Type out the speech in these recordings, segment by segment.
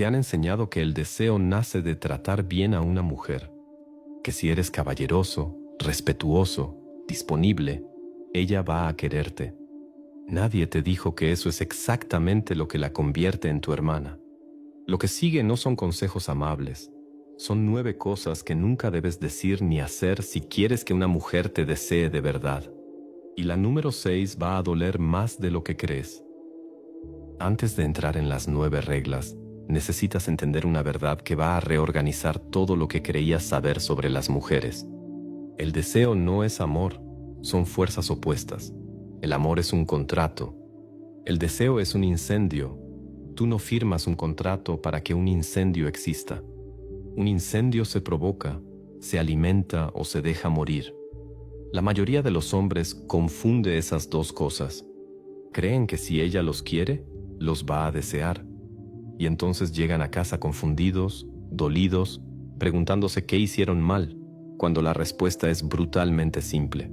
Te han enseñado que el deseo nace de tratar bien a una mujer, que si eres caballeroso, respetuoso, disponible, ella va a quererte. Nadie te dijo que eso es exactamente lo que la convierte en tu hermana. Lo que sigue no son consejos amables. Son 9 cosas que nunca debes decir ni hacer si quieres que una mujer te desee de verdad. Y la número 6 va a doler más de lo que crees. Antes de entrar en las 9 reglas, necesitas entender una verdad que va a reorganizar todo lo que creías saber sobre las mujeres. El deseo no es amor, son fuerzas opuestas. El amor es un contrato. El deseo es un incendio. Tú no firmas un contrato para que un incendio exista. Un incendio se provoca, se alimenta o se deja morir. La mayoría de los hombres confunde esas dos cosas. Creen que si ella los quiere, los va a desear. Y entonces llegan a casa confundidos, dolidos, preguntándose qué hicieron mal, cuando la respuesta es brutalmente simple.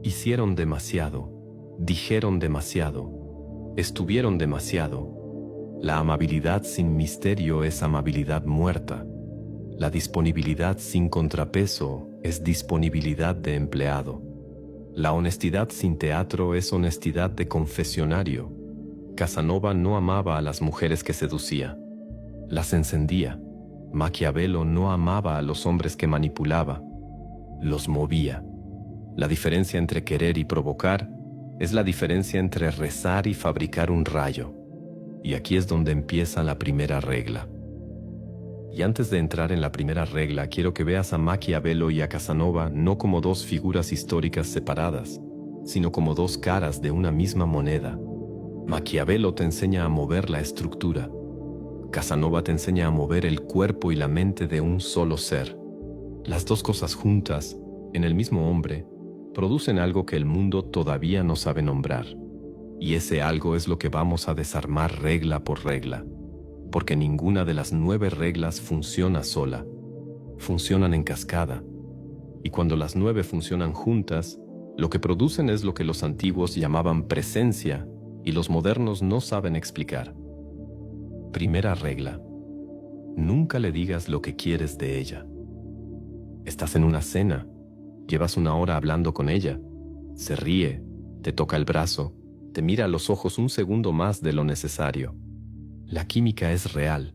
Hicieron demasiado, dijeron demasiado, estuvieron demasiado. La amabilidad sin misterio es amabilidad muerta. La disponibilidad sin contrapeso es disponibilidad de empleado. La honestidad sin teatro es honestidad de confesionario. Casanova no amaba a las mujeres que seducía. Las encendía. Maquiavelo no amaba a los hombres que manipulaba. Los movía. La diferencia entre querer y provocar es la diferencia entre rezar y fabricar un rayo. Y aquí es donde empieza la primera regla. Y antes de entrar en la primera regla, quiero que veas a Maquiavelo y a Casanova no como dos figuras históricas separadas, sino como dos caras de una misma moneda. Maquiavelo te enseña a mover la estructura. Casanova te enseña a mover el cuerpo y la mente de un solo ser. Las dos cosas juntas, en el mismo hombre, producen algo que el mundo todavía no sabe nombrar. Y ese algo es lo que vamos a desarmar regla por regla. Porque ninguna de las 9 reglas funciona sola. Funcionan en cascada. Y cuando las 9 funcionan juntas, lo que producen es lo que los antiguos llamaban presencia y los modernos no saben explicar. Primera regla. Nunca le digas lo que quieres de ella. Estás en una cena, llevas 1 hora hablando con ella, se ríe, te toca el brazo, te mira a los ojos un segundo más de lo necesario. La química es real,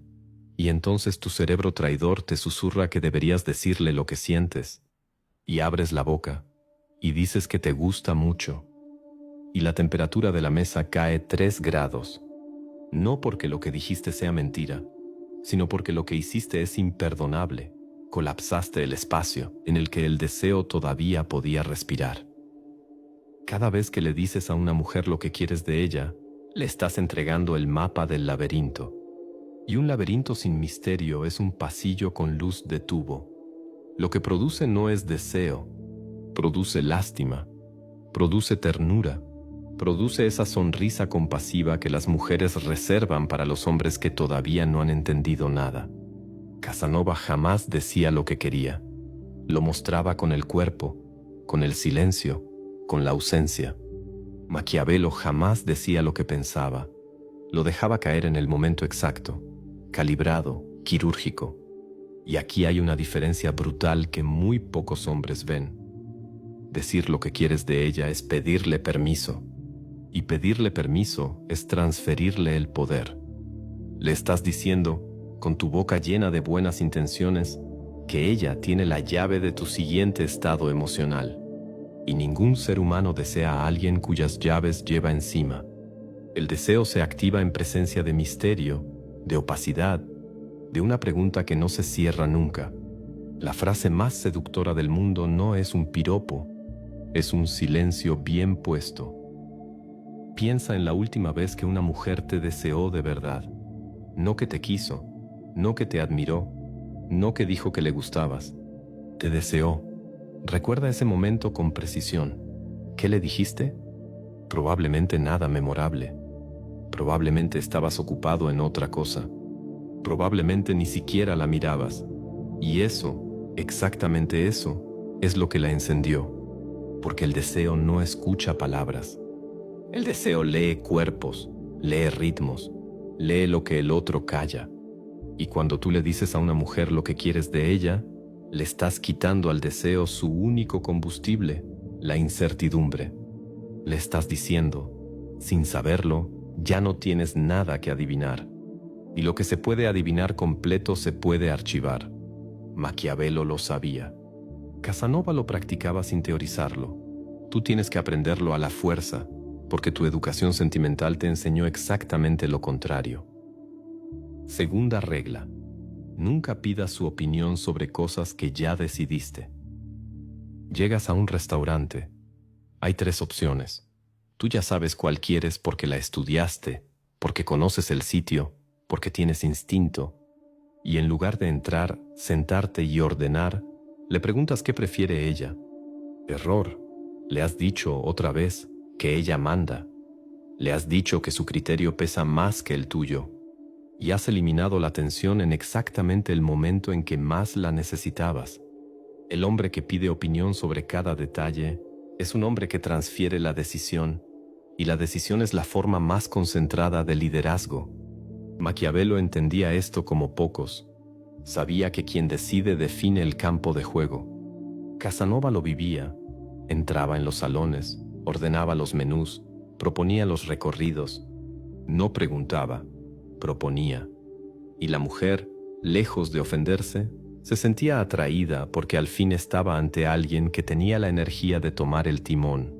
y entonces tu cerebro traidor te susurra que deberías decirle lo que sientes, y abres la boca, y dices que te gusta mucho, y la temperatura de la mesa cae 3 grados, no porque lo que dijiste sea mentira, sino porque lo que hiciste es imperdonable, colapsaste el espacio en el que el deseo todavía podía respirar. Cada vez que le dices a una mujer lo que quieres de ella, le estás entregando el mapa del laberinto. Y un laberinto sin misterio es un pasillo con luz de tubo. Lo que produce no es deseo, produce lástima, produce ternura, produce esa sonrisa compasiva que las mujeres reservan para los hombres que todavía no han entendido nada. Casanova jamás decía lo que quería. Lo mostraba con el cuerpo, con el silencio, con la ausencia. Maquiavelo jamás decía lo que pensaba. Lo dejaba caer en el momento exacto, calibrado, quirúrgico. Y aquí hay una diferencia brutal que muy pocos hombres ven. Decir lo que quieres de ella es pedirle permiso. Y pedirle permiso es transferirle el poder. Le estás diciendo, con tu boca llena de buenas intenciones, que ella tiene la llave de tu siguiente estado emocional. Y ningún ser humano desea a alguien cuyas llaves lleva encima. El deseo se activa en presencia de misterio, de opacidad, de una pregunta que no se cierra nunca. La frase más seductora del mundo no es un piropo, es un silencio bien puesto. Piensa en la última vez que una mujer te deseó de verdad. No que te quiso, no que te admiró, no que dijo que le gustabas. Te deseó. Recuerda ese momento con precisión. ¿Qué le dijiste? Probablemente nada memorable. Probablemente estabas ocupado en otra cosa. Probablemente ni siquiera la mirabas. Y eso, exactamente eso, es lo que la encendió. Porque el deseo no escucha palabras. El deseo lee cuerpos, lee ritmos, lee lo que el otro calla. Y cuando tú le dices a una mujer lo que quieres de ella, le estás quitando al deseo su único combustible, la incertidumbre. Le estás diciendo, sin saberlo, ya no tienes nada que adivinar. Y lo que se puede adivinar completo se puede archivar. Maquiavelo lo sabía. Casanova lo practicaba sin teorizarlo. Tú tienes que aprenderlo a la fuerza, porque tu educación sentimental te enseñó exactamente lo contrario. Segunda regla. Nunca pidas su opinión sobre cosas que ya decidiste. Llegas a un restaurante. Hay 3 opciones. Tú ya sabes cuál quieres porque la estudiaste, porque conoces el sitio, porque tienes instinto. Y en lugar de entrar, sentarte y ordenar, le preguntas qué prefiere ella. Error. Le has dicho otra vez que ella manda. Le has dicho que su criterio pesa más que el tuyo. Y has eliminado la tensión en exactamente el momento en que más la necesitabas. El hombre que pide opinión sobre cada detalle es un hombre que transfiere la decisión, y la decisión es la forma más concentrada de liderazgo. Maquiavelo entendía esto como pocos. Sabía que quien decide define el campo de juego. Casanova lo vivía. Entraba en los salones, ordenaba los menús, proponía los recorridos. No preguntaba, proponía. Y la mujer, lejos de ofenderse, se sentía atraída porque al fin estaba ante alguien que tenía la energía de tomar el timón.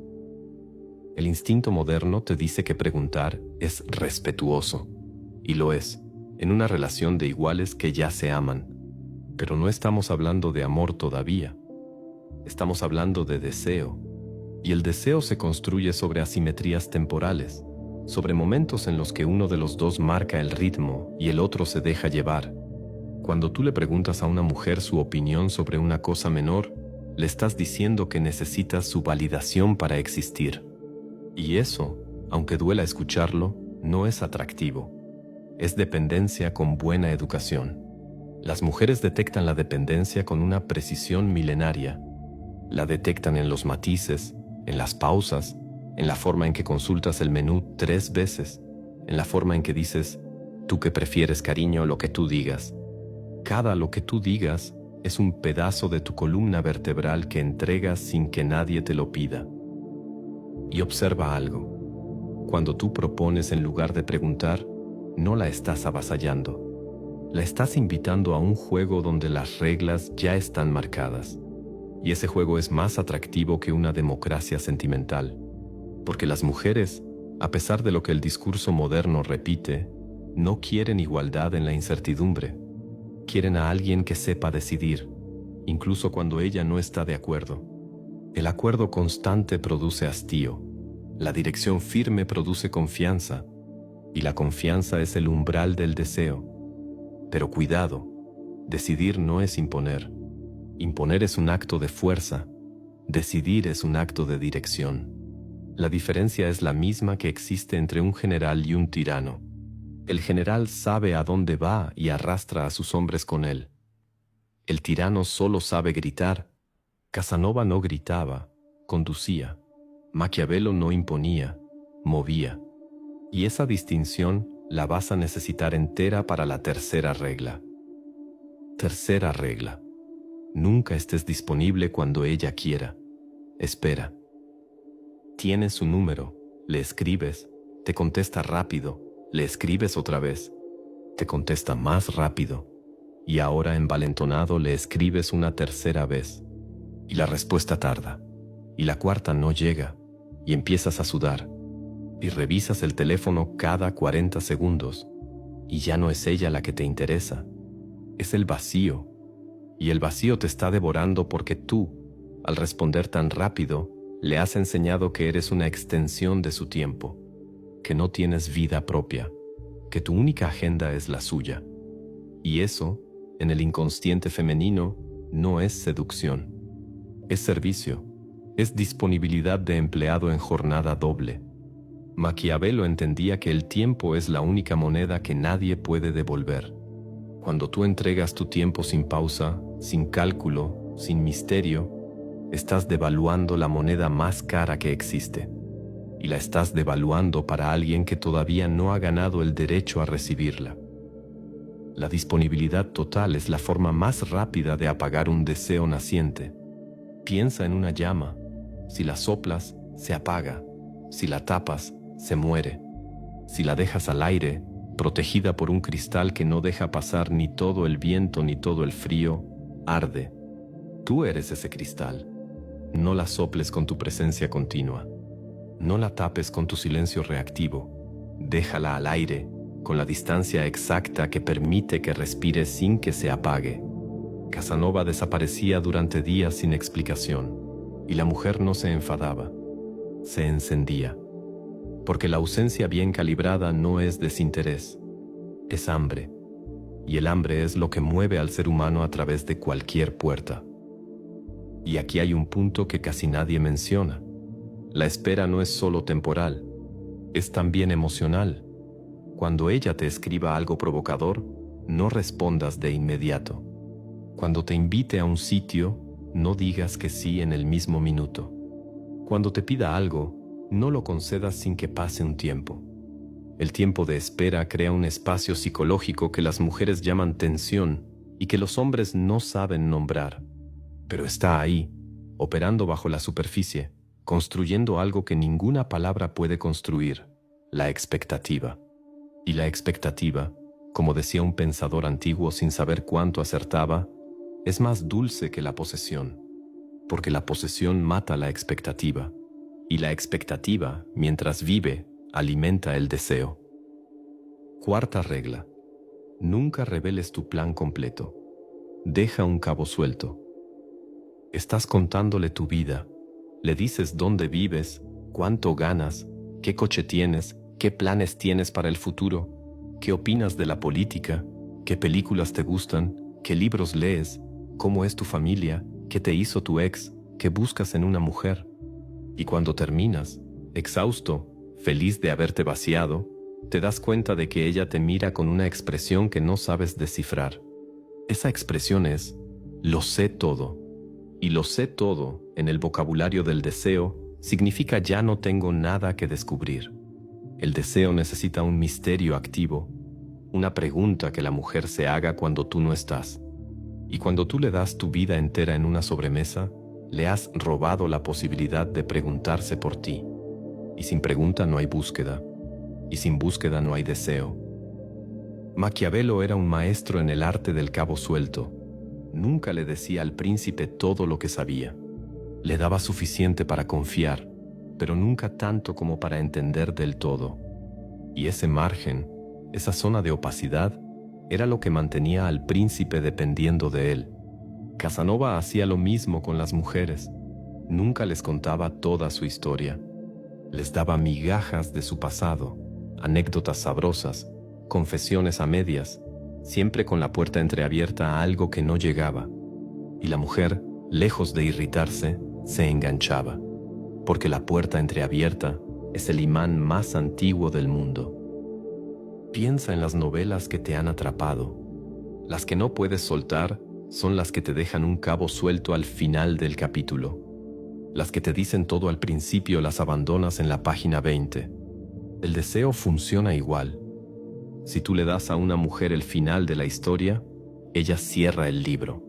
El instinto moderno te dice que preguntar es respetuoso, y lo es, en una relación de iguales que ya se aman. Pero no estamos hablando de amor todavía. Estamos hablando de deseo, y el deseo se construye sobre asimetrías temporales, sobre momentos en los que uno de los dos marca el ritmo y el otro se deja llevar. Cuando tú le preguntas a una mujer su opinión sobre una cosa menor, le estás diciendo que necesitas su validación para existir. Y eso, aunque duela escucharlo, no es atractivo. Es dependencia con buena educación. Las mujeres detectan la dependencia con una precisión milenaria. La detectan en los matices, en las pausas, en la forma en que consultas el menú 3 veces, en la forma en que dices, ¿tú qué prefieres, cariño, lo que tú digas? Cada lo que tú digas es un pedazo de tu columna vertebral que entregas sin que nadie te lo pida. Y observa algo. Cuando tú propones en lugar de preguntar, no la estás avasallando. La estás invitando a un juego donde las reglas ya están marcadas. Y ese juego es más atractivo que una democracia sentimental. Porque las mujeres, a pesar de lo que el discurso moderno repite, no quieren igualdad en la incertidumbre. Quieren a alguien que sepa decidir, incluso cuando ella no está de acuerdo. El acuerdo constante produce hastío, la dirección firme produce confianza, y la confianza es el umbral del deseo. Pero cuidado, decidir no es imponer. Imponer es un acto de fuerza, decidir es un acto de dirección. La diferencia es la misma que existe entre un general y un tirano. El general sabe a dónde va y arrastra a sus hombres con él. El tirano solo sabe gritar. Casanova no gritaba, conducía. Maquiavelo no imponía, movía. Y esa distinción la vas a necesitar entera para la tercera regla. Tercera regla. Nunca estés disponible cuando ella quiera. Espera. Tienes su número, le escribes, te contesta rápido, le escribes otra vez, te contesta más rápido, y ahora envalentonado le escribes una tercera vez. Y la respuesta tarda, y la cuarta no llega, y empiezas a sudar, y revisas el teléfono cada 40 segundos, y ya no es ella la que te interesa, es el vacío, y el vacío te está devorando porque tú, al responder tan rápido, le has enseñado que eres una extensión de su tiempo, que no tienes vida propia, que tu única agenda es la suya. Y eso, en el inconsciente femenino, no es seducción. Es servicio, es disponibilidad de empleado en jornada doble. Maquiavelo entendía que el tiempo es la única moneda que nadie puede devolver. Cuando tú entregas tu tiempo sin pausa, sin cálculo, sin misterio, estás devaluando la moneda más cara que existe. Y la estás devaluando para alguien que todavía no ha ganado el derecho a recibirla. La disponibilidad total es la forma más rápida de apagar un deseo naciente. Piensa en una llama. Si la soplas, se apaga. Si la tapas, se muere. Si la dejas al aire, protegida por un cristal que no deja pasar ni todo el viento ni todo el frío, arde. Tú eres ese cristal. No la soples con tu presencia continua. No la tapes con tu silencio reactivo. Déjala al aire, con la distancia exacta que permite que respire sin que se apague. Casanova desaparecía durante días sin explicación, y la mujer no se enfadaba, se encendía. Porque la ausencia bien calibrada no es desinterés, es hambre, y el hambre es lo que mueve al ser humano a través de cualquier puerta. Y aquí hay un punto que casi nadie menciona. La espera no es solo temporal, es también emocional. Cuando ella te escriba algo provocador, no respondas de inmediato. Cuando te invite a un sitio, no digas que sí en el mismo minuto. Cuando te pida algo, no lo concedas sin que pase un tiempo. El tiempo de espera crea un espacio psicológico que las mujeres llaman tensión y que los hombres no saben nombrar. Pero está ahí, operando bajo la superficie, construyendo algo que ninguna palabra puede construir, la expectativa. Y la expectativa, como decía un pensador antiguo sin saber cuánto acertaba, es más dulce que la posesión, porque la posesión mata la expectativa, y la expectativa, mientras vive, alimenta el deseo. Cuarta regla: nunca reveles tu plan completo. Deja un cabo suelto. Estás contándole tu vida, le dices dónde vives, cuánto ganas, qué coche tienes, qué planes tienes para el futuro, qué opinas de la política, qué películas te gustan, qué libros lees, cómo es tu familia, qué te hizo tu ex, qué buscas en una mujer. Y cuando terminas, exhausto, feliz de haberte vaciado, te das cuenta de que ella te mira con una expresión que no sabes descifrar. Esa expresión es: lo sé todo. Y lo sé todo, en el vocabulario del deseo, significa ya no tengo nada que descubrir. El deseo necesita un misterio activo, una pregunta que la mujer se haga cuando tú no estás. Y cuando tú le das tu vida entera en una sobremesa, le has robado la posibilidad de preguntarse por ti. Y sin pregunta no hay búsqueda, y sin búsqueda no hay deseo. Maquiavelo era un maestro en el arte del cabo suelto. Nunca le decía al príncipe todo lo que sabía. Le daba suficiente para confiar, pero nunca tanto como para entender del todo. Y ese margen, esa zona de opacidad, era lo que mantenía al príncipe dependiendo de él. Casanova hacía lo mismo con las mujeres. Nunca les contaba toda su historia. Les daba migajas de su pasado, anécdotas sabrosas, confesiones a medias, siempre con la puerta entreabierta a algo que no llegaba. Y la mujer, lejos de irritarse, se enganchaba, porque la puerta entreabierta es el imán más antiguo del mundo. Piensa en las novelas que te han atrapado. Las que no puedes soltar son las que te dejan un cabo suelto al final del capítulo. Las que te dicen todo al principio las abandonas en la página 20. El deseo funciona igual. Si tú le das a una mujer el final de la historia, ella cierra el libro.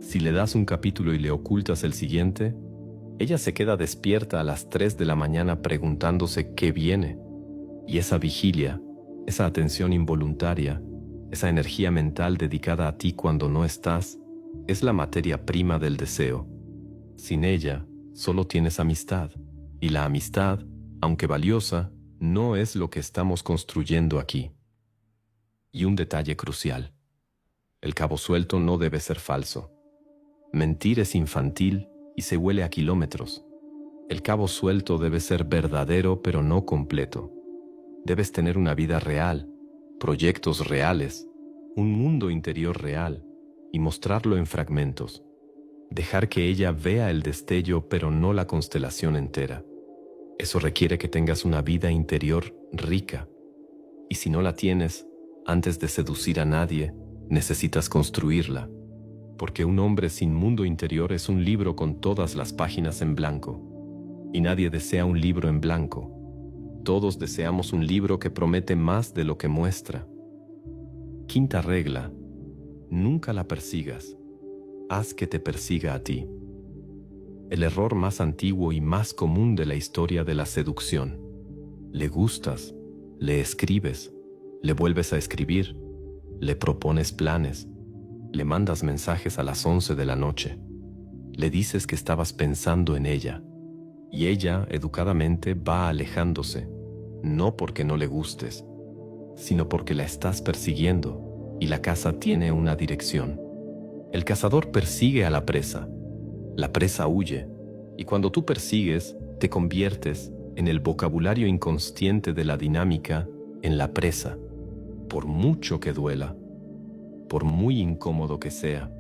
Si le das un capítulo y le ocultas el siguiente, ella se queda despierta a las 3 de la mañana preguntándose qué viene. Y esa vigilia, esa atención involuntaria, esa energía mental dedicada a ti cuando no estás, es la materia prima del deseo. Sin ella, solo tienes amistad. Y la amistad, aunque valiosa, no es lo que estamos construyendo aquí. Y un detalle crucial: el cabo suelto no debe ser falso. Mentir es infantil y se huele a kilómetros. El cabo suelto debe ser verdadero pero no completo. Debes tener una vida real, proyectos reales, un mundo interior real, y mostrarlo en fragmentos. Dejar que ella vea el destello pero no la constelación entera. Eso requiere que tengas una vida interior rica. Y si no la tienes, antes de seducir a nadie, necesitas construirla. Porque un hombre sin mundo interior es un libro con todas las páginas en blanco. Y nadie desea un libro en blanco. Todos deseamos un libro que promete más de lo que muestra. Quinta regla: nunca la persigas. Haz que te persiga a ti. El error más antiguo y más común de la historia de la seducción. Le gustas, le escribes, le vuelves a escribir, le propones planes, le mandas mensajes a las 11 de la noche, le dices que estabas pensando en ella, y ella, educadamente, va alejándose, no porque no le gustes, sino porque la estás persiguiendo, y la caza tiene una dirección. El cazador persigue a la presa huye, y cuando tú persigues, te conviertes, en el vocabulario inconsciente de la dinámica, en la presa, por mucho que duela, por muy incómodo que sea,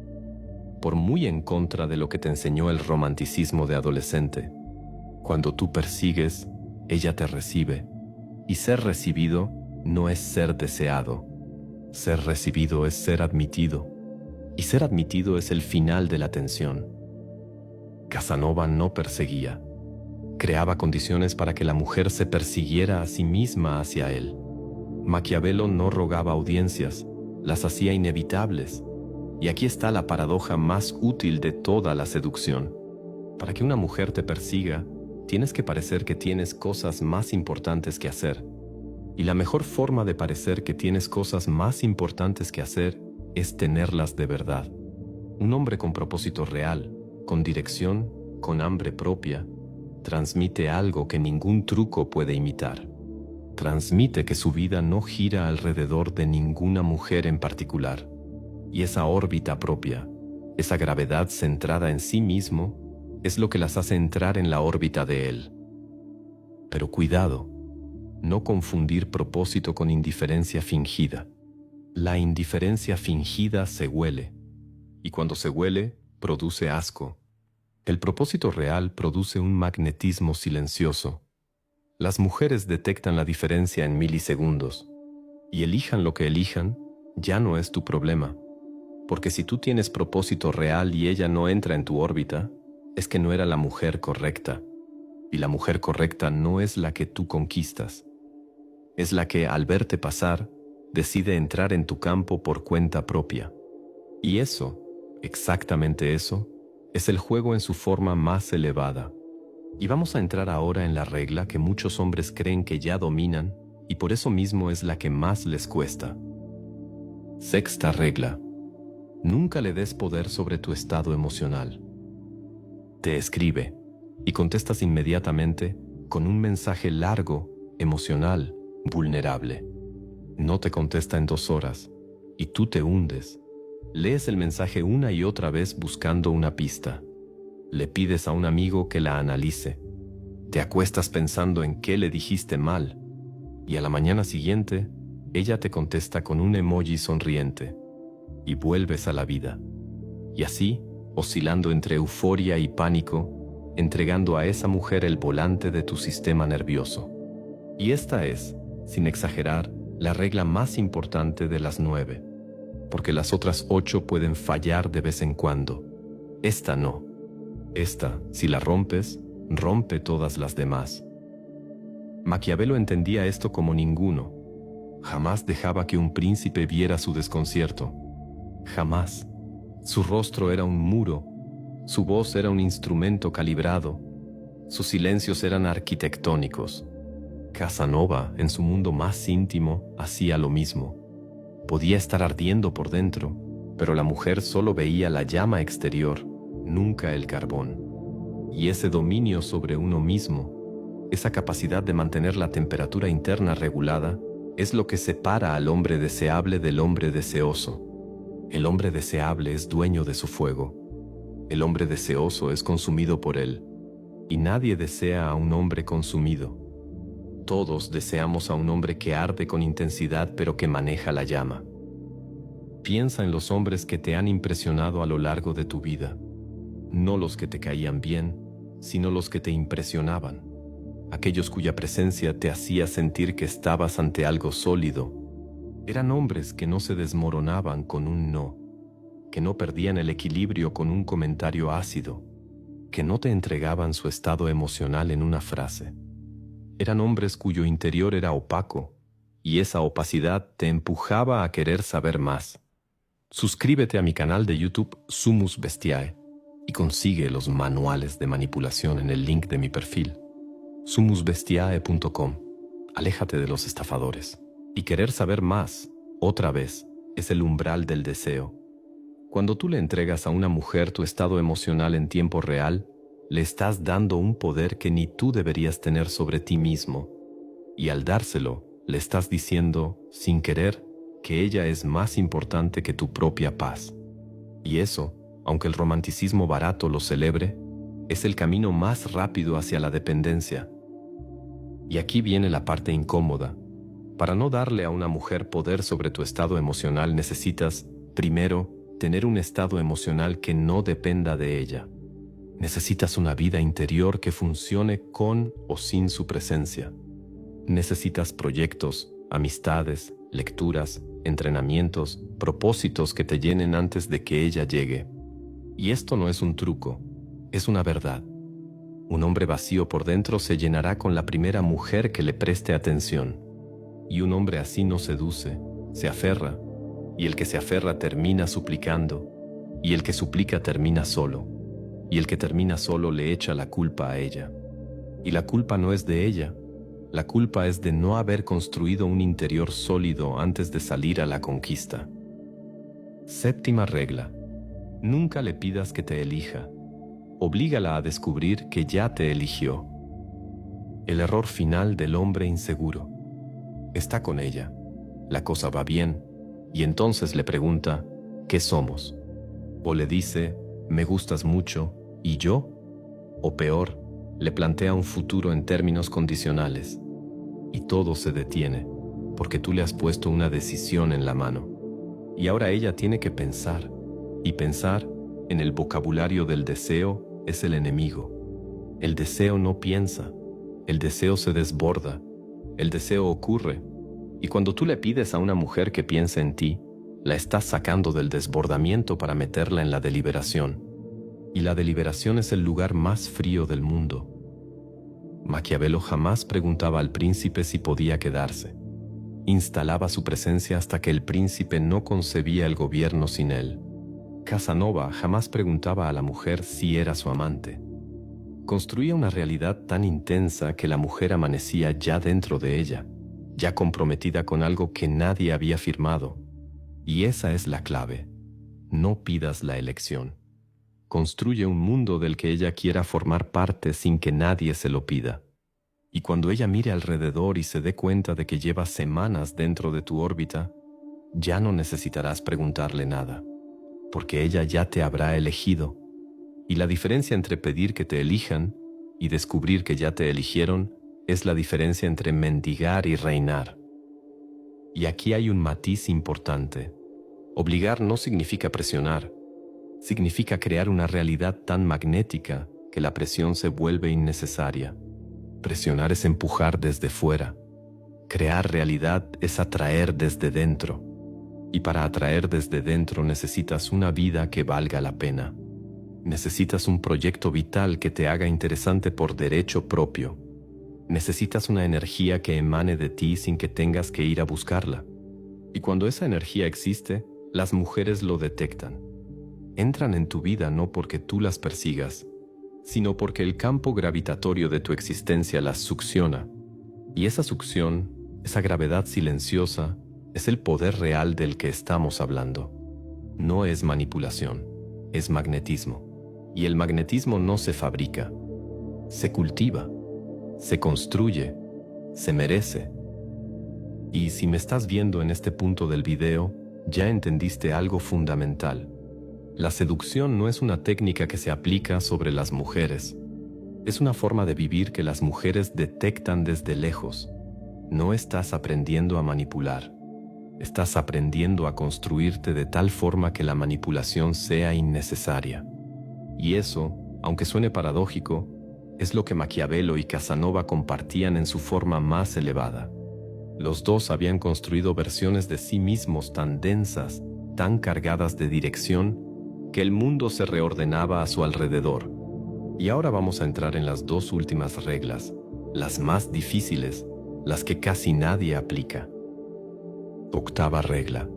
por muy en contra de lo que te enseñó el romanticismo de adolescente. Cuando tú persigues, ella te recibe, y ser recibido no es ser deseado. Ser recibido es ser admitido, y ser admitido es el final de la tensión. Casanova no perseguía, creaba condiciones para que la mujer se persiguiera a sí misma hacia él. Maquiavelo no rogaba audiencias, las hacía inevitables. Y aquí está la paradoja más útil de toda la seducción. Para que una mujer te persiga, tienes que parecer que tienes cosas más importantes que hacer. Y la mejor forma de parecer que tienes cosas más importantes que hacer es tenerlas de verdad. Un hombre con propósito real, con dirección, con hambre propia, transmite algo que ningún truco puede imitar. Transmite que su vida no gira alrededor de ninguna mujer en particular. Y esa órbita propia, esa gravedad centrada en sí mismo, es lo que las hace entrar en la órbita de él. Pero cuidado, no confundir propósito con indiferencia fingida. La indiferencia fingida se huele, y cuando se huele, produce asco. El propósito real produce un magnetismo silencioso. Las mujeres detectan la diferencia en milisegundos, y elijan lo que elijan, ya no es tu problema. Porque si tú tienes propósito real y ella no entra en tu órbita, es que no era la mujer correcta. Y la mujer correcta no es la que tú conquistas. Es la que, al verte pasar, decide entrar en tu campo por cuenta propia. Y eso, exactamente eso, es el juego en su forma más elevada. Y vamos a entrar ahora en la regla que muchos hombres creen que ya dominan, y por eso mismo es la que más les cuesta. Sexta regla: nunca le des poder sobre tu estado emocional. Te escribe, y contestas inmediatamente con un mensaje largo, emocional, vulnerable. No te contesta en 2 horas, y tú te hundes. Lees el mensaje una y otra vez buscando una pista. Le pides a un amigo que la analice. Te acuestas pensando en qué le dijiste mal, y a la mañana siguiente, ella te contesta con un emoji sonriente, y vuelves a la vida. Y así, oscilando entre euforia y pánico, entregando a esa mujer el volante de tu sistema nervioso. Y esta es, sin exagerar, la regla más importante de las 9, porque las otras 8 pueden fallar de vez en cuando. Esta no. Esta, si la rompes, rompe todas las demás. Maquiavelo entendía esto como ninguno. Jamás dejaba que un príncipe viera su desconcierto. Jamás. Su rostro era un muro, su voz era un instrumento calibrado, sus silencios eran arquitectónicos. Casanova, en su mundo más íntimo, hacía lo mismo. Podía estar ardiendo por dentro, pero la mujer solo veía la llama exterior, nunca el carbón. Y ese dominio sobre uno mismo, esa capacidad de mantener la temperatura interna regulada, es lo que separa al hombre deseable del hombre deseoso. El hombre deseable es dueño de su fuego. El hombre deseoso es consumido por él. Y nadie desea a un hombre consumido. Todos deseamos a un hombre que arde con intensidad pero que maneja la llama. Piensa en los hombres que te han impresionado a lo largo de tu vida. No los que te caían bien, sino los que te impresionaban. Aquellos cuya presencia te hacía sentir que estabas ante algo sólido. Eran hombres que no se desmoronaban con un no, que no perdían el equilibrio con un comentario ácido, que no te entregaban su estado emocional en una frase. Eran hombres cuyo interior era opaco y esa opacidad te empujaba a querer saber más. Suscríbete a mi canal de YouTube Sumus Bestiae y consigue los manuales de manipulación en el link de mi perfil, sumusbestiae.com. Aléjate de los estafadores. Y querer saber más, otra vez, es el umbral del deseo. Cuando tú le entregas a una mujer tu estado emocional en tiempo real, le estás dando un poder que ni tú deberías tener sobre ti mismo. Y al dárselo, le estás diciendo, sin querer, que ella es más importante que tu propia paz. Y eso, aunque el romanticismo barato lo celebre, es el camino más rápido hacia la dependencia. Y aquí viene la parte incómoda. Para no darle a una mujer poder sobre tu estado emocional necesitas, primero, tener un estado emocional que no dependa de ella. Necesitas una vida interior que funcione con o sin su presencia. Necesitas proyectos, amistades, lecturas, entrenamientos, propósitos que te llenen antes de que ella llegue. Y esto no es un truco, es una verdad. Un hombre vacío por dentro se llenará con la primera mujer que le preste atención. Y un hombre así no seduce, se aferra, y el que se aferra termina suplicando, y el que suplica termina solo, y el que termina solo le echa la culpa a ella. Y la culpa no es de ella, la culpa es de no haber construido un interior sólido antes de salir a la conquista. Séptima regla: nunca le pidas que te elija. Oblígala a descubrir que ya te eligió. El error final del hombre inseguro. Está con ella, la cosa va bien, y entonces le pregunta, ¿qué somos? O le dice, me gustas mucho, ¿y yo? O peor, le plantea un futuro en términos condicionales. Y todo se detiene, porque tú le has puesto una decisión en la mano. Y ahora ella tiene que pensar, y pensar, en el vocabulario del deseo, es el enemigo. El deseo no piensa, el deseo se desborda, el deseo ocurre, y cuando tú le pides a una mujer que piense en ti, la estás sacando del desbordamiento para meterla en la deliberación. Y la deliberación es el lugar más frío del mundo. Maquiavelo jamás preguntaba al príncipe si podía quedarse. Instalaba su presencia hasta que el príncipe no concebía el gobierno sin él. Casanova jamás preguntaba a la mujer si era su amante. Construía una realidad tan intensa que la mujer amanecía ya dentro de ella, ya comprometida con algo que nadie había firmado. Y esa es la clave. No pidas la elección. Construye un mundo del que ella quiera formar parte sin que nadie se lo pida. Y cuando ella mire alrededor y se dé cuenta de que lleva semanas dentro de tu órbita, ya no necesitarás preguntarle nada, porque ella ya te habrá elegido. Y la diferencia entre pedir que te elijan y descubrir que ya te eligieron es la diferencia entre mendigar y reinar. Y aquí hay un matiz importante. Obligar no significa presionar, significa crear una realidad tan magnética que la presión se vuelve innecesaria. Presionar es empujar desde fuera. Crear realidad es atraer desde dentro. Y para atraer desde dentro necesitas una vida que valga la pena. Necesitas un proyecto vital que te haga interesante por derecho propio. Necesitas una energía que emane de ti sin que tengas que ir a buscarla. Y cuando esa energía existe, las mujeres lo detectan. Entran en tu vida no porque tú las persigas, sino porque el campo gravitatorio de tu existencia las succiona. Y esa succión, esa gravedad silenciosa, es el poder real del que estamos hablando. No es manipulación, es magnetismo. Y el magnetismo no se fabrica, se cultiva, se construye, se merece. Y si me estás viendo en este punto del video, ya entendiste algo fundamental. La seducción no es una técnica que se aplica sobre las mujeres. Es una forma de vivir que las mujeres detectan desde lejos. No estás aprendiendo a manipular. Estás aprendiendo a construirte de tal forma que la manipulación sea innecesaria. Y eso, aunque suene paradójico, es lo que Maquiavelo y Casanova compartían en su forma más elevada. Los dos habían construido versiones de sí mismos tan densas, tan cargadas de dirección, que el mundo se reordenaba a su alrededor. Y ahora vamos a entrar en las dos últimas reglas, las más difíciles, las que casi nadie aplica. Octava regla.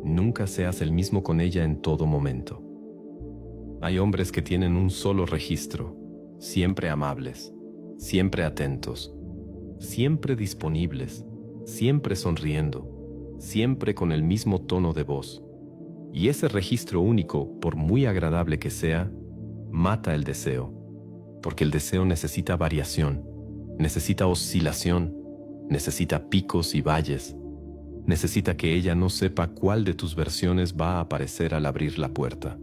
Nunca seas el mismo con ella en todo momento. Hay hombres que tienen un solo registro, siempre amables, siempre atentos, siempre disponibles, siempre sonriendo, siempre con el mismo tono de voz. Y ese registro único, por muy agradable que sea, mata el deseo, porque el deseo necesita variación, necesita oscilación, necesita picos y valles, necesita que ella no sepa cuál de tus versiones va a aparecer al abrir la puerta.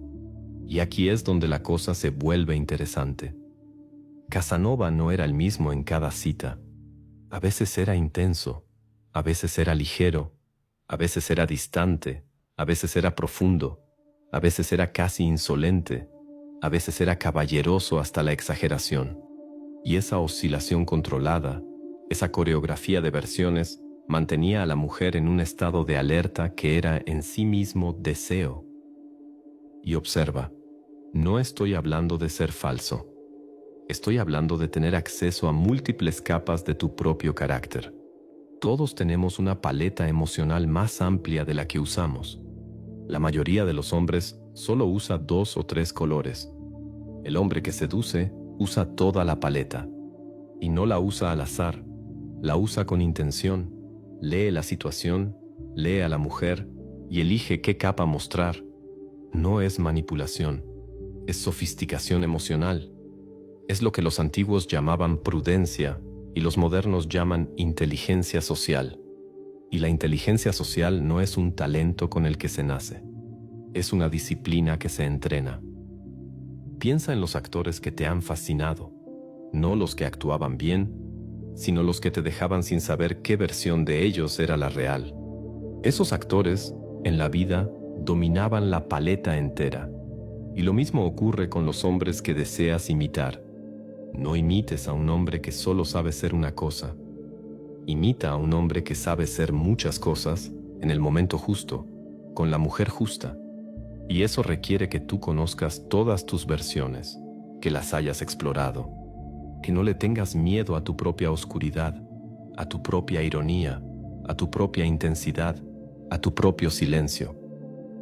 Y aquí es donde la cosa se vuelve interesante. Casanova no era el mismo en cada cita. A veces era intenso, a veces era ligero, a veces era distante, a veces era profundo, a veces era casi insolente, a veces era caballeroso hasta la exageración. Y esa oscilación controlada, esa coreografía de versiones, mantenía a la mujer en un estado de alerta que era en sí mismo deseo. Y observa, no estoy hablando de ser falso. Estoy hablando de tener acceso a múltiples capas de tu propio carácter. Todos tenemos una paleta emocional más amplia de la que usamos. La mayoría de los hombres solo usa 2 o 3 colores. El hombre que seduce usa toda la paleta. Y no la usa al azar, la usa con intención. Lee la situación, lee a la mujer y elige qué capa mostrar. No es manipulación, es sofisticación emocional. Es lo que los antiguos llamaban prudencia y los modernos llaman inteligencia social. Y la inteligencia social no es un talento con el que se nace, es una disciplina que se entrena. Piensa en los actores que te han fascinado, no los que actuaban bien, sino los que te dejaban sin saber qué versión de ellos era la real. Esos actores, en la vida, dominaban la paleta entera. Y lo mismo ocurre con los hombres que deseas imitar. No imites a un hombre que solo sabe ser una cosa. Imita a un hombre que sabe ser muchas cosas en el momento justo, con la mujer justa. Y eso requiere que tú conozcas todas tus versiones, que las hayas explorado, que no le tengas miedo a tu propia oscuridad, a tu propia ironía, a tu propia intensidad, a tu propio silencio.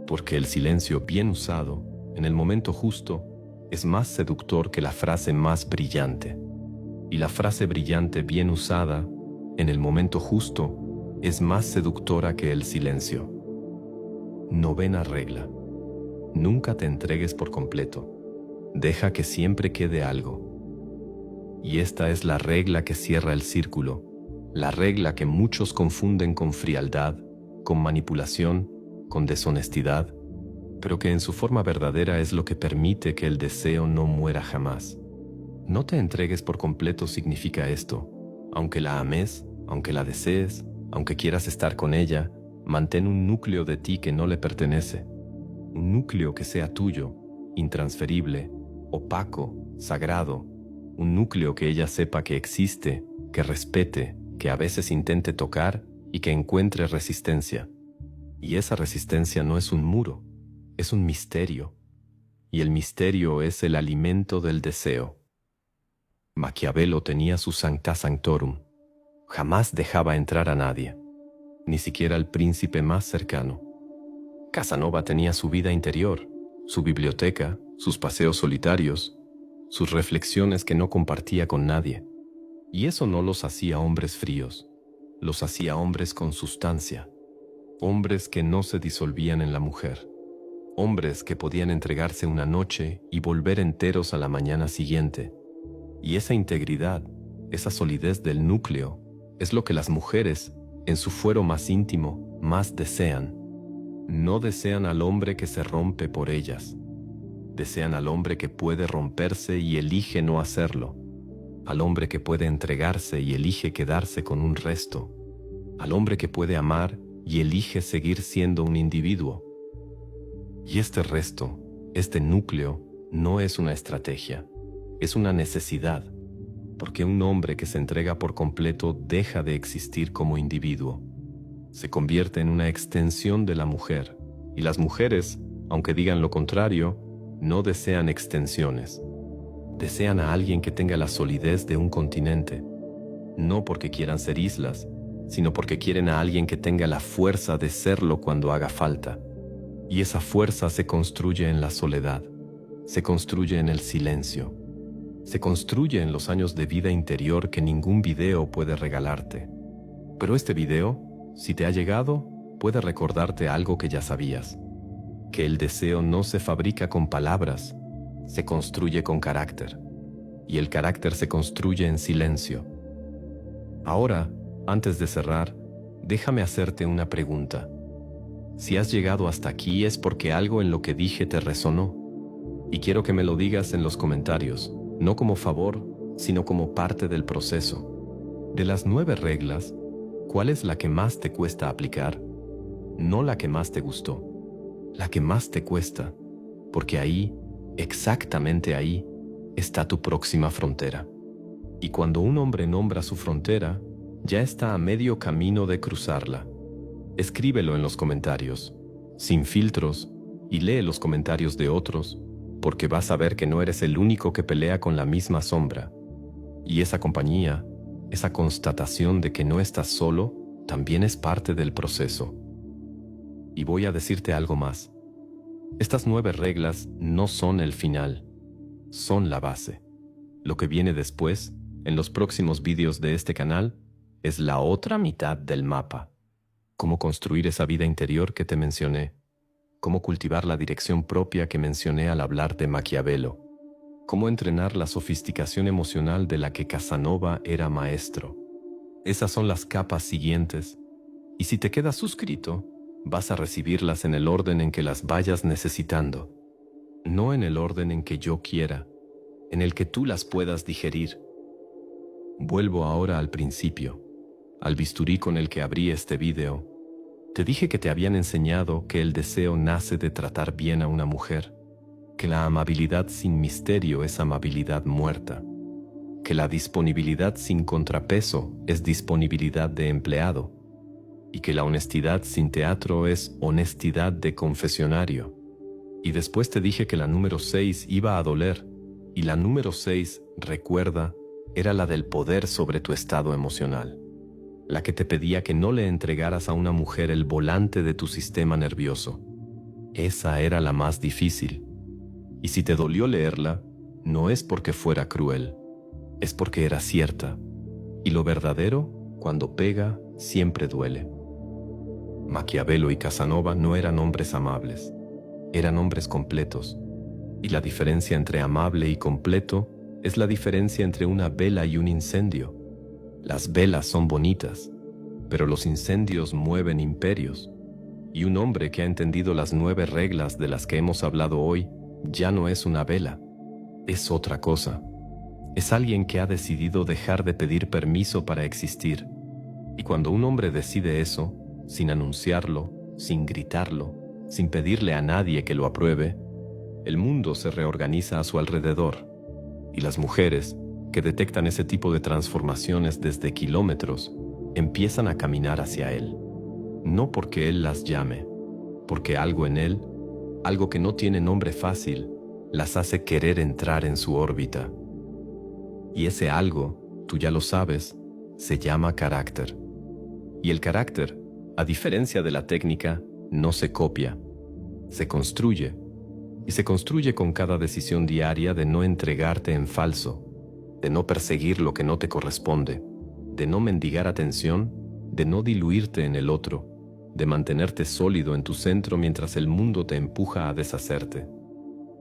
Porque el silencio bien usado, en el momento justo, es más seductor que la frase más brillante. Y la frase brillante bien usada, en el momento justo, es más seductora que el silencio. Novena regla. Nunca te entregues por completo. Deja que siempre quede algo. Y esta es la regla que cierra el círculo, la regla que muchos confunden con frialdad, con manipulación, con deshonestidad, pero que en su forma verdadera es lo que permite que el deseo no muera jamás. No te entregues por completo significa esto. Aunque la ames, aunque la desees, aunque quieras estar con ella, mantén un núcleo de ti que no le pertenece. Un núcleo que sea tuyo, intransferible, opaco, sagrado. Un núcleo que ella sepa que existe, que respete, que a veces intente tocar y que encuentre resistencia. Y esa resistencia no es un muro, es un misterio. Y el misterio es el alimento del deseo. Maquiavelo tenía su sancta sanctorum. Jamás dejaba entrar a nadie, ni siquiera al príncipe más cercano. Casanova tenía su vida interior, su biblioteca, sus paseos solitarios, sus reflexiones que no compartía con nadie. Y eso no los hacía hombres fríos, los hacía hombres con sustancia, hombres que no se disolvían en la mujer, hombres que podían entregarse una noche y volver enteros a la mañana siguiente. Y esa integridad, esa solidez del núcleo, es lo que las mujeres, en su fuero más íntimo, más desean. No desean al hombre que se rompe por ellas. Desean al hombre que puede romperse y elige no hacerlo. Al hombre que puede entregarse y elige quedarse con un resto. Al hombre que puede amar y elige seguir siendo un individuo. Y este resto, este núcleo, no es una estrategia, es una necesidad, porque un hombre que se entrega por completo deja de existir como individuo. Se convierte en una extensión de la mujer, y las mujeres, aunque digan lo contrario, no desean extensiones. Desean a alguien que tenga la solidez de un continente, no porque quieran ser islas, sino porque quieren a alguien que tenga la fuerza de serlo cuando haga falta. Y esa fuerza se construye en la soledad, se construye en el silencio, se construye en los años de vida interior que ningún video puede regalarte. Pero este video, si te ha llegado, puede recordarte algo que ya sabías, que el deseo no se fabrica con palabras, se construye con carácter, y el carácter se construye en silencio. Ahora, antes de cerrar, déjame hacerte una pregunta. Si has llegado hasta aquí es porque algo en lo que dije te resonó, y quiero que me lo digas en los comentarios, no como favor, sino como parte del proceso. De las 9 reglas, ¿cuál es la que más te cuesta aplicar? No la que más te gustó, la que más te cuesta, porque ahí, exactamente ahí, está tu próxima frontera. Y cuando un hombre nombra su frontera, ya está a medio camino de cruzarla. Escríbelo en los comentarios, sin filtros, y lee los comentarios de otros, porque vas a ver que no eres el único que pelea con la misma sombra. Y esa compañía, esa constatación de que no estás solo, también es parte del proceso. Y voy a decirte algo más. Estas 9 reglas no son el final, son la base. Lo que viene después, en los próximos vídeos de este canal, es la otra mitad del mapa. Cómo construir esa vida interior que te mencioné. Cómo cultivar la dirección propia que mencioné al hablar de Maquiavelo. Cómo entrenar la sofisticación emocional de la que Casanova era maestro. Esas son las capas siguientes. Y si te quedas suscrito, vas a recibirlas en el orden en que las vayas necesitando. No en el orden en que yo quiera, en el que tú las puedas digerir. Vuelvo ahora al principio, al bisturí con el que abrí este video. Te dije que te habían enseñado que el deseo nace de tratar bien a una mujer, que la amabilidad sin misterio es amabilidad muerta, que la disponibilidad sin contrapeso es disponibilidad de empleado, y que la honestidad sin teatro es honestidad de confesionario. Y después te dije que la número 6 iba a doler, y la número 6, recuerda, era la del poder sobre tu estado emocional, la que te pedía que no le entregaras a una mujer el volante de tu sistema nervioso. Esa era la más difícil. Y si te dolió leerla, no es porque fuera cruel, es porque era cierta. Y lo verdadero, cuando pega, siempre duele. Maquiavelo y Casanova no eran hombres amables, eran hombres completos. Y la diferencia entre amable y completo es la diferencia entre una vela y un incendio. Las velas son bonitas, pero los incendios mueven imperios. Y un hombre que ha entendido las 9 reglas de las que hemos hablado hoy ya no es una vela, es otra cosa. Es alguien que ha decidido dejar de pedir permiso para existir. Y cuando un hombre decide eso, sin anunciarlo, sin gritarlo, sin pedirle a nadie que lo apruebe, el mundo se reorganiza a su alrededor. Y las mujeres, que detectan ese tipo de transformaciones desde kilómetros, empiezan a caminar hacia él. No porque él las llame, porque algo en él, algo que no tiene nombre fácil, las hace querer entrar en su órbita. Y ese algo, tú ya lo sabes, se llama carácter. Y el carácter, a diferencia de la técnica, no se copia, se construye. Y se construye con cada decisión diaria de no entregarte en falso, de no perseguir lo que no te corresponde, de no mendigar atención, de no diluirte en el otro, de mantenerte sólido en tu centro mientras el mundo te empuja a deshacerte.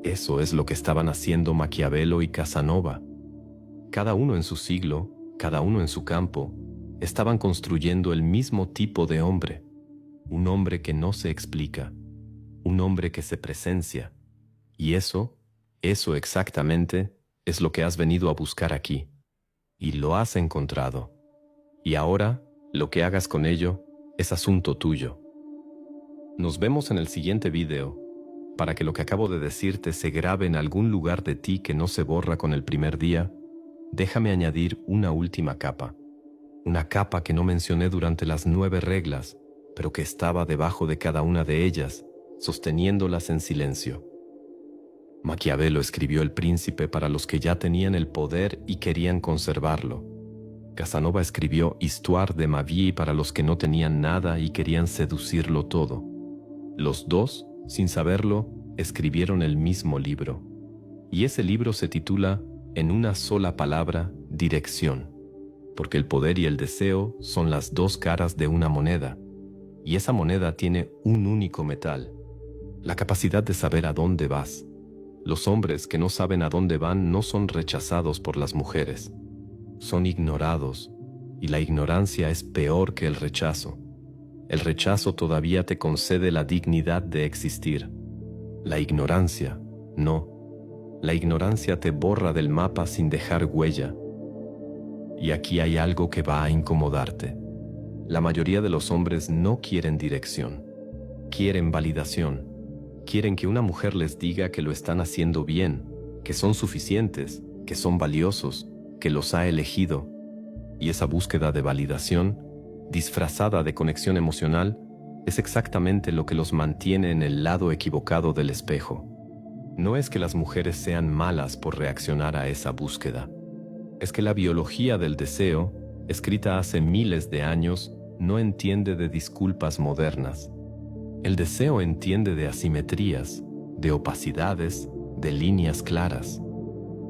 Eso es lo que estaban haciendo Maquiavelo y Casanova. Cada uno en su siglo, cada uno en su campo, estaban construyendo el mismo tipo de hombre, un hombre que no se explica, un hombre que se presencia. Y eso exactamente, es lo que has venido a buscar aquí. Y lo has encontrado. Y ahora, lo que hagas con ello, es asunto tuyo. Nos vemos en el siguiente video, para que lo que acabo de decirte se grabe en algún lugar de ti que no se borra con el primer día. Déjame añadir una última capa. Una capa que no mencioné durante las 9 reglas, pero que estaba debajo de cada una de ellas, sosteniéndolas en silencio. Maquiavelo escribió El Príncipe para los que ya tenían el poder y querían conservarlo, Casanova escribió Histoire de ma vie para los que no tenían nada y querían seducirlo todo. Los dos, sin saberlo, escribieron el mismo libro. Y ese libro se titula, en una sola palabra, dirección. Porque el poder y el deseo son las dos caras de una moneda. Y esa moneda tiene un único metal: la capacidad de saber a dónde vas. Los hombres que no saben a dónde van no son rechazados por las mujeres. Son ignorados, y la ignorancia es peor que el rechazo. El rechazo todavía te concede la dignidad de existir. La ignorancia, no. La ignorancia te borra del mapa sin dejar huella. Y aquí hay algo que va a incomodarte. La mayoría de los hombres no quieren dirección. Quieren validación. Quieren que una mujer les diga que lo están haciendo bien, que son suficientes, que son valiosos, que los ha elegido. Y esa búsqueda de validación, disfrazada de conexión emocional, es exactamente lo que los mantiene en el lado equivocado del espejo. No es que las mujeres sean malas por reaccionar a esa búsqueda. Es que la biología del deseo, escrita hace miles de años, no entiende de disculpas modernas. El deseo entiende de asimetrías, de opacidades, de líneas claras.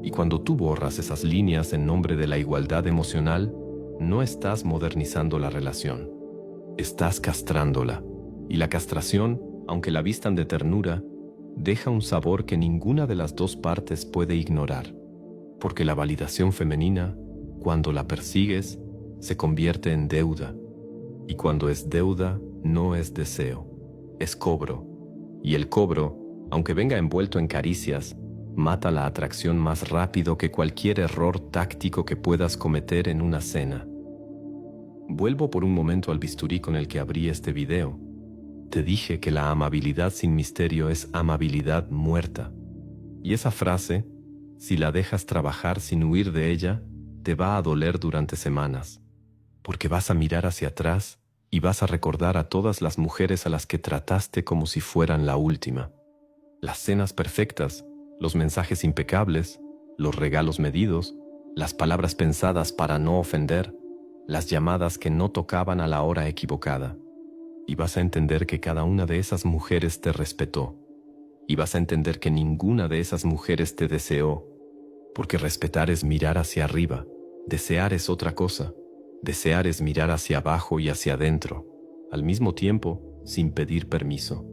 Y cuando tú borras esas líneas en nombre de la igualdad emocional, no estás modernizando la relación. Estás castrándola. Y la castración, aunque la vistan de ternura, deja un sabor que ninguna de las dos partes puede ignorar. Porque la validación femenina, cuando la persigues, se convierte en deuda. Y cuando es deuda, no es deseo, es cobro. Y el cobro, aunque venga envuelto en caricias, mata la atracción más rápido que cualquier error táctico que puedas cometer en una cena. Vuelvo por un momento al bisturí con el que abrí este video. Te dije que la amabilidad sin misterio es amabilidad muerta. Y esa frase, si la dejas trabajar sin huir de ella, te va a doler durante semanas. Porque vas a mirar hacia atrás y vas a recordar a todas las mujeres a las que trataste como si fueran la última. Las cenas perfectas, los mensajes impecables, los regalos medidos, las palabras pensadas para no ofender, las llamadas que no tocaban a la hora equivocada. Y vas a entender que cada una de esas mujeres te respetó. Y vas a entender que ninguna de esas mujeres te deseó. Porque respetar es mirar hacia arriba, desear es otra cosa. Desear es mirar hacia abajo y hacia adentro, al mismo tiempo, sin pedir permiso.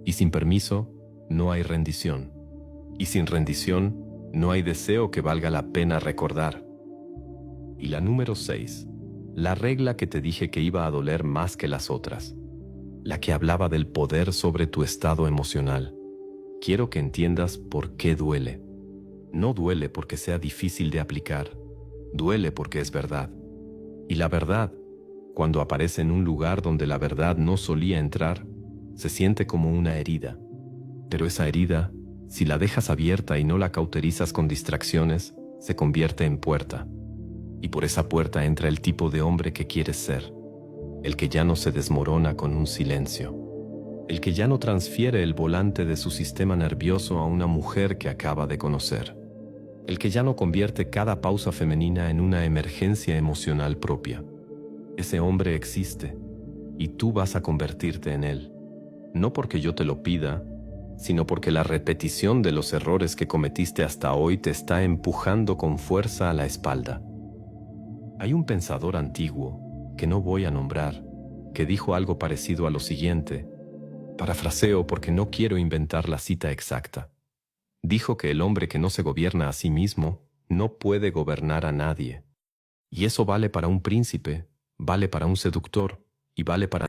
Y sin permiso, no hay rendición. Y sin rendición, no hay deseo que valga la pena recordar. Y la número 6, la regla que te dije que iba a doler más que las otras. La que hablaba del poder sobre tu estado emocional. Quiero que entiendas por qué duele. No duele porque sea difícil de aplicar. Duele porque es verdad. Y la verdad, cuando aparece en un lugar donde la verdad no solía entrar, se siente como una herida. Pero esa herida, si la dejas abierta y no la cauterizas con distracciones, se convierte en puerta. Y por esa puerta entra el tipo de hombre que quieres ser, el que ya no se desmorona con un silencio, el que ya no transfiere el volante de su sistema nervioso a una mujer que acaba de conocer, el que ya no convierte cada pausa femenina en una emergencia emocional propia. Ese hombre existe, y tú vas a convertirte en él, no porque yo te lo pida, sino porque la repetición de los errores que cometiste hasta hoy te está empujando con fuerza a la espalda. Hay un pensador antiguo, que no voy a nombrar, que dijo algo parecido a lo siguiente. Parafraseo porque no quiero inventar la cita exacta. Dijo que el hombre que no se gobierna a sí mismo no puede gobernar a nadie. Y eso vale para un príncipe, vale para un seductor y vale para